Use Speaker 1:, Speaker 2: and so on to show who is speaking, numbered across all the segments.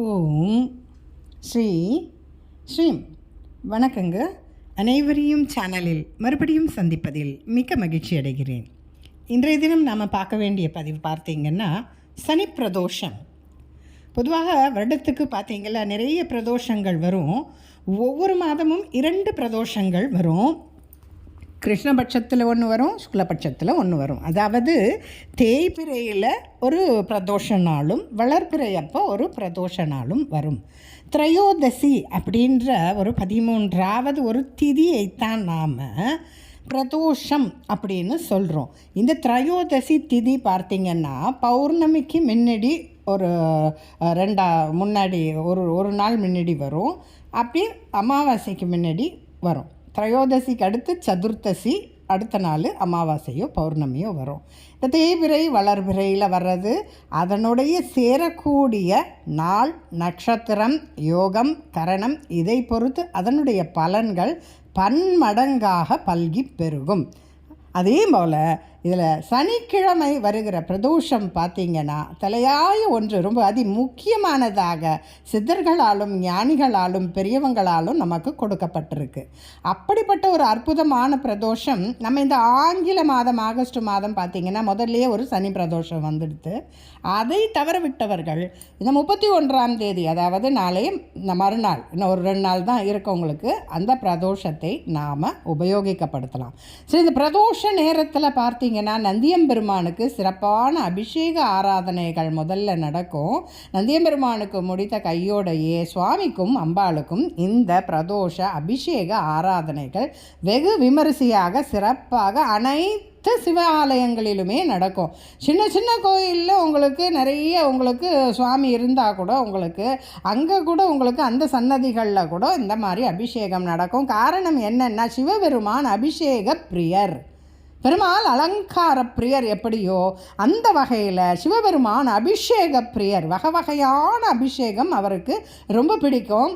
Speaker 1: ஓம் ஸ்ரீ ஸ்ரீம். வணக்கங்க. அனைவரையும் சேனலில் மறுபடியும் சந்திப்பதில் மிக்க மகிழ்ச்சி அடைகிறேன். இன்றைய தினம் நாம் பார்க்க வேண்டிய பதிவு பார்த்தீங்கன்னா சனி பிரதோஷம். பொதுவாக வருடத்துக்கு பார்த்தீங்கன்னா நிறைய பிரதோஷங்கள் வரும். ஒவ்வொரு மாதமும் 2 பிரதோஷங்கள் வரும். கிருஷ்ணபட்சத்தில் ஒன்று வரும், சுக்லபட்சத்தில் ஒன்று வரும். அதாவது தேய்பிரையில் ஒரு பிரதோஷ நாளும் வளர்பிறை அப்போ ஒரு பிரதோஷ நாளும் வரும். திரையோதசி அப்படின்ற ஒரு 13வது ஒரு திதியைத்தான் நாம் பிரதோஷம் அப்படின்னு சொல்கிறோம். இந்த திரையோதசி திதி பார்த்திங்கன்னா பௌர்ணமிக்கு முன்னாடி ஒரு முன்னாடி ஒரு நாள் முன்னாடி வரும். அப்படி அமாவாசைக்கு முன்னாடி வரும். திரையோதசிக்கு அடுத்து சதுர்த்தசி, அடுத்த நாள் அமாவாசையோ பௌர்ணமியோ வரும். இந்த தேய்பிறை வளர்பிறையில் வர்றது அதனுடைய சேரக்கூடிய நாள், நட்சத்திரம், யோகம், கரணம் இதை பொறுத்து அதனுடைய பலன்கள் பன்மடங்காக பல்கி பெருகும். அதே போல் இதில் சனிக்கிழமை வருகிற பிரதோஷம் பார்த்திங்கன்னா தலையாய ஒன்று, ரொம்ப முக்கியமானதாக சித்தர்களாலும் ஞானிகளாலும் பெரியவங்களாலும் நமக்கு கொடுக்கப்பட்டிருக்கு. அப்படிப்பட்ட ஒரு அற்புதமான பிரதோஷம் நம்ம இந்த ஆங்கில மாதம் ஆகஸ்ட் மாதம் பார்த்திங்கன்னா முதல்லையே ஒரு சனி பிரதோஷம் வந்துடுது. அதை தவற விட்டவர்கள் இந்த 31ஆம் தேதி, அதாவது நாளே மறுநாள், இன்னும் ஒரு 2 நாள் தான் இருக்கவங்களுக்கு அந்த பிரதோஷத்தை நாம் உபயோகிக்கப்படுத்தலாம். சரி, இந்த பிரதோஷ நேரத்தில் பார்த்திங்கன்னா நந்தியம்பெருமானுக்கு சிறப்பான அபிஷேக ஆராதனைகள் முதல்ல நடக்கும். நந்தியம்பெருமானுக்கு முடித்த கையோடையே சுவாமிக்கும் அம்பாளுக்கும் இந்த பிரதோஷ அபிஷேக ஆராதனைகள் வெகு விமரிசையாக சிறப்பாக அனைத்து சிவ ஆலயங்களிலுமே நடக்கும். சின்ன சின்ன கோயிலில் உங்களுக்கு சுவாமி இருந்தால் கூட அங்கே கூட அந்த சன்னதிகளில் கூட இந்த மாதிரி அபிஷேகம் நடக்கும். காரணம் என்னென்னா, சிவபெருமான் அபிஷேக பிரியர், பெருமாள் அலங்கார பிரியர். எப்படியோ அந்த வகையில் சிவபெருமான் அபிஷேக பிரியர். வகையான அபிஷேகம் அவருக்கு ரொம்ப பிடிக்கும்.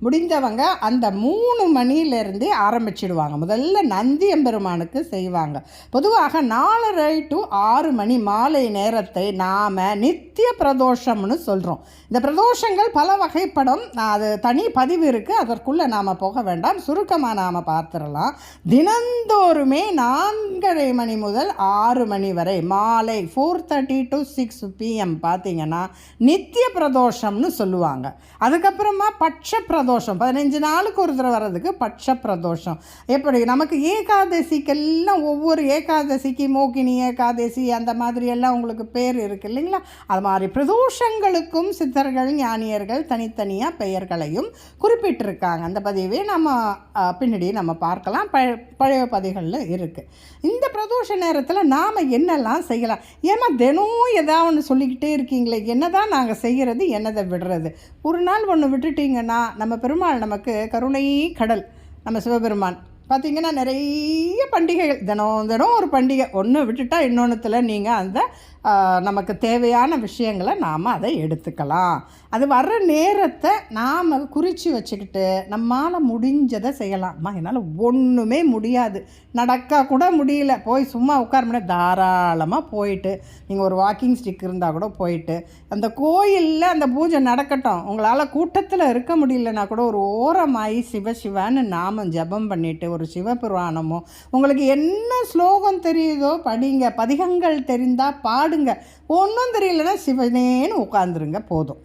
Speaker 1: முடிந்தவங்க அந்த 3 மணிலேருந்தே ஆரம்பிச்சிடுவாங்க. முதல்ல நந்தியம்பெருமானுக்கு செய்வாங்க. பொதுவாக 4:30 to 6 மணி மாலை நேரத்தை நாம் நித்திய பிரதோஷம்னு சொல்கிறோம். இந்த பிரதோஷங்கள் பல வகைப்படும். அது தனி பதிவு இருக்குது, அதற்குள்ளே நாம் போக வேண்டாம். சுருக்கமாக நாம் பார்த்துடலாம். தினந்தோறுமே 4:30 மணி முதல் 6 மணி வரை, மாலை 4:30 to 6 PM பார்த்திங்கன்னா நித்திய பிரதோஷம்னு சொல்லுவாங்க. அதுக்கப்புறமா பட்ச பிரதோஷம், 15 நாளுக்கு ஒரு தடவை வர்றதுக்கு பட்ச பிரதோஷம். எப்படி நமக்கு ஏகாதசிக்கெல்லாம் ஒவ்வொரு ஏகாதசிக்கு மோகினி ஏகாதசி அந்த மாதிரி எல்லாம் உங்களுக்கு பேர் இருக்குது இல்லைங்களா? அது மாதிரி பிரதோஷங்களுக்கும் சித்தர்கள் ஞானியர்கள் தனித்தனியாக பெயர்களையும் குறிப்பிட்டிருக்காங்க. அந்த பதிவே நம்ம பின்னாடி நம்ம பார்க்கலாம், பழைய பதிகளில் இருக்குது. இந்த பிரதோஷ நேரத்தில் நாம் என்னெல்லாம் செய்யலாம்? ஏமா தினம் ஏதாவது ஒன்று சொல்லிக்கிட்டே இருக்கீங்களே, என்ன தான் நாங்கள் செய்கிறது, என்னதை விடுறது? ஒரு நாள் ஒன்று விட்டுட்டிங்கன்னா நம்ம பெருமாள் நமக்கு கருணை கடல். நம்ம சிவபெருமான் பார்த்திங்கன்னா நிறைய பண்டிகைகள், தினம் ஒரு பண்டிகை ஒன்று விட்டுட்டா இன்னொன்றுத்தில் நீங்கள் அந்த நமக்கு தேவையான விஷயங்களை நாம் அதை எடுத்துக்கலாம். அது வர்ற நேரத்தை நாம் குறித்து வச்சுக்கிட்டு நம்மால் முடிஞ்சதை செய்யலாம்மா. என்னால் ஒன்றுமே முடியாது, நடக்க கூட முடியல, போய் சும்மா உட்கார முடியாது, தாராளமாக போயிட்டு நீங்கள் ஒரு வாக்கிங் ஸ்டிக் இருந்தால் கூட போயிட்டு அந்த கோயிலில் அந்த பூஜை நடக்கட்டும். உங்களால் கூட்டத்தில் இருக்க முடியலன்னா கூட ஒரு ஓரமாகி சிவசிவான்னு நாமம் ஜபம் பண்ணிவிட்டு ஒரு சிவபுராணமோ, உங்களுக்கு என்ன ஸ்லோகம் தெரியுதோ படிங்க, பதிகங்கள் தெரிந்தால் பாடுங்க, ஒன்றும் தெரியலன்னா சிவனேன்னு உட்காந்துருங்க போதும்.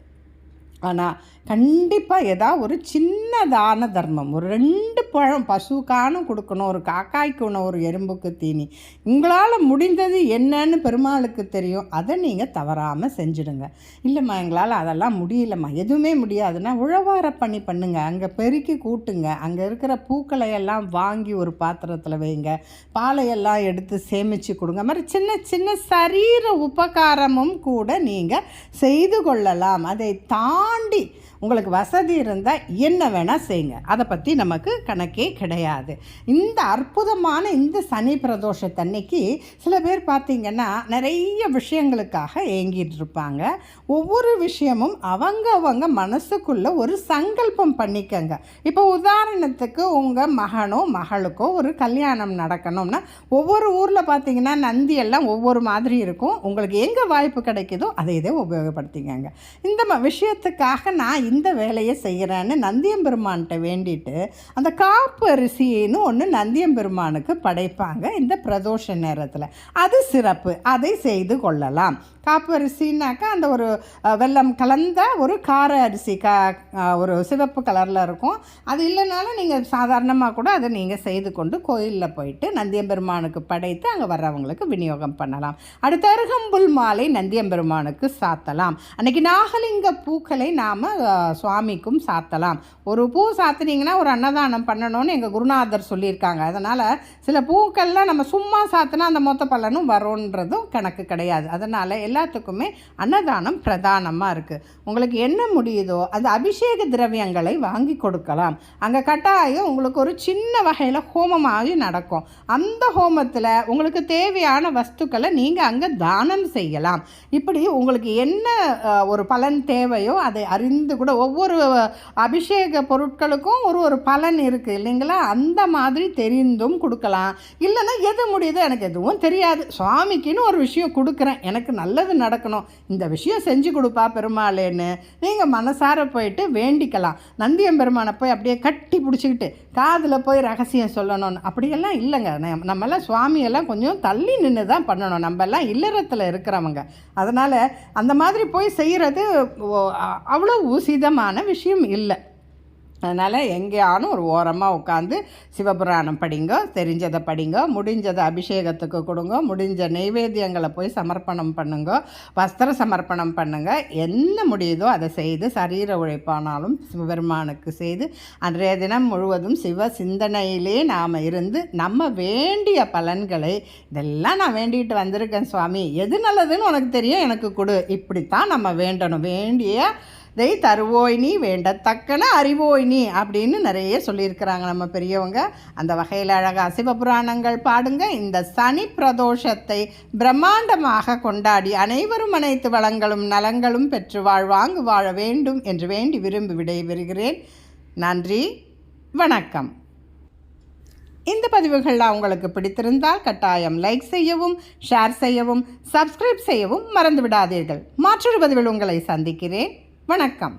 Speaker 1: ஆனால் கண்டிப்பாக ஏதாவது ஒரு சின்ன தான தர்மம், ஒரு 2 பழம் பசுக்கானும் கொடுக்கணும், ஒரு காக்காய்க்கு உணவு, ஒரு எறும்புக்கு தீனி, உங்களால் முடிந்தது என்னன்னு பெருமாளுக்கு தெரியும். அதை நீங்கள் தவறாமல் செஞ்சுடுங்க. இல்லைம்மா எங்களால் அதெல்லாம் முடியலம்மா, எதுவுமே முடியாதுன்னா உழவார பணி பண்ணுங்கள். அங்கே பெருக்கி கூட்டுங்க, அங்கே இருக்கிற பூக்களை எல்லாம் வாங்கி ஒரு பாத்திரத்தில் வைங்க, பாலையெல்லாம் எடுத்து சேமித்து கொடுங்க. மாதிரி சின்ன சின்ன சரீர உபகாரமும் கூட நீங்கள் செய்து கொள்ளலாம். அதை தாண்டி உங்களுக்கு வசதி இருந்தால் என்ன வேணால் செய்யுங்க, அதை பற்றி நமக்கு கணக்கே கிடையாது. இந்த அற்புதமான இந்த சனி பிரதோஷத்தன்னைக்கு சில பேர் பார்த்திங்கன்னா நிறைய விஷயங்களுக்காக ஏங்கிட்டு இருப்பாங்க. ஒவ்வொரு விஷயமும் அவங்க மனசுக்குள்ளே ஒரு சங்கல்பம் பண்ணிக்கங்க. இப்போ உதாரணத்துக்கு உங்கள் மகனோ மகளுக்கோ ஒரு கல்யாணம் நடக்கணும்னா ஒவ்வொரு ஊரில் பார்த்திங்கன்னா நந்தியெல்லாம் ஒவ்வொரு மாதிரி இருக்கும். உங்களுக்கு எங்கே வாய்ப்பு கிடைக்குதோ அதை இதை உபயோகப்படுத்திக்கங்க. இந்த விஷயத்துக்காக நான் இந்த வேலையை செய்கிறேன்னு நந்தியம்பெருமான்கிட்ட வேண்டிட்டு அந்த காப்பு அரிசின்னு ஒன்று நந்தியம்பெருமானுக்கு படைப்பாங்க இந்த பிரதோஷ நேரத்தில். அது சிறப்பு, அதை செய்து கொள்ளலாம். காப்பு அரிசின்னாக்கா அந்த ஒரு வெல்லம் கலந்த ஒரு கார அரிசி, ஒரு சிவப்பு கலரில் இருக்கும். அது இல்லைனாலும் நீங்கள் சாதாரணமாக கூட அதை நீங்கள் செய்து கொண்டு கோயிலில் போயிட்டு நந்தியம்பெருமானுக்கு படைத்து அங்கே வர்றவங்களுக்கு விநியோகம் பண்ணலாம். அடுத்த அருகம்புல் மாலை நந்தியம்பெருமானுக்கு சாத்தலாம். அன்றைக்கி நாகலிங்க பூக்களை நாம் சுவாமிக்கும் சாத்தலாம். ஒரு பூ சாத்தினீங்கன்னா ஒரு அன்னதானம் பண்ணணும்னு எங்கள் குருநாதர் சொல்லியிருக்காங்க. அதனால் சில பூக்கள்லாம் நம்ம சும்மா சாத்தினா அந்த மொத்த பலனும் வரும்ன்றதும் கணக்கு கிடையாது. அதனால் எல்லாத்துக்குமே அன்னதானம் பிரதானமாக இருக்குது. உங்களுக்கு என்ன முடியுதோ அந்த அபிஷேக திரவியங்களை வாங்கி கொடுக்கலாம். அங்கே கட்டாயம் உங்களுக்கு ஒரு சின்ன வகையில் ஹோமமாகி நடக்கும். அந்த ஹோமத்தில் உங்களுக்கு தேவையான வஸ்துக்களை நீங்கள் அங்கே தானம் செய்யலாம். இப்படி உங்களுக்கு என்ன ஒரு பலன் தேவையோ அதை அறிந்து கூட ஒவ்வொரு அபிஷேக பொருட்களுக்கும் ஒரு பலன் இருக்குது இல்லைங்களா? அந்த மாதிரி தெரிந்தும் கொடுக்கலாம். இல்லைன்னா எது முடியுதோ எனக்கு எதுவும் தெரியாது, சுவாமிக்குன்னு ஒரு விஷயம் கொடுக்குறேன், எனக்கு நல்லது நடக்கணும், இந்த விஷயம் செஞ்சு கொடுப்பா பெருமாளேன்னு நீங்கள் மனசார போயிட்டு வேண்டிக்கலாம். நந்தியம்பெருமானை போய் அப்படியே கட்டி பிடிச்சிக்கிட்டு காதில் போய் ரகசியம் சொல்லணும்னு அப்படியெல்லாம் இல்லைங்க. நம்மளாம் சுவாமியெல்லாம் கொஞ்சம் தள்ளி நின்று தான் பண்ணணும். நம்மெல்லாம் இல்லறத்தில் இருக்கிறவங்க. அதனால் அந்த மாதிரி போய் செய்கிறது அவ்வளோ உசிதமான விஷயம் இல்லை. அதனால் எங்கேயானும் ஒரு ஓரமாக உட்காந்து சிவபுராணம் படிங்க, தெரிஞ்சதை படிங்க, முடிஞ்சதை அபிஷேகத்துக்கு கொடுங்க, முடிஞ்ச நெய்வேத்தியங்களை போய் சமர்ப்பணம் பண்ணுங்க, வஸ்திர சமர்ப்பணம் பண்ணுங்க, என்ன முடியுதோ அதை செய்து சரீர உழைப்பானாலும் சிவபெருமானுக்கு செய்து அன்றைய தினம் முழுவதும் சிவ சிந்தனையிலே நாம் இருந்து நம்ம வேண்டிய பலன்களை இதெல்லாம் நான் வேண்டிகிட்டு வந்திருக்கேன் சுவாமி, எது நல்லதுன்னு உனக்கு தெரியும், எனக்கு கொடு, இப்படித்தான் நம்ம வேண்டணும். வேண்டிய இதை தருவோய் நீ, வேண்டத்தக்கன அறிவோய் நீ அப்படின்னு நிறைய சொல்லியிருக்கிறாங்க நம்ம பெரியவங்க. அந்த வகையில் அழகாக சிவபுராணங்கள் பாடுங்க. இந்த சனி பிரதோஷத்தை பிரம்மாண்டமாக கொண்டாடி அனைவரும் அனைத்து வளங்களும் நலங்களும் பெற்று வாழ்வாங்கு வாழ வேண்டும் என்று வேண்டி விரும்பி விடைபெறுகிறேன். நன்றி, வணக்கம். இந்த பதிவுகள்லாம் உங்களுக்கு பிடித்திருந்தால் கட்டாயம் லைக் செய்யவும், ஷேர் செய்யவும், சப்ஸ்கிரைப் செய்யவும் மறந்து விடாதீர்கள். மற்றொரு பதிவில் உங்களை சந்திக்கிறேன். வணக்கம்.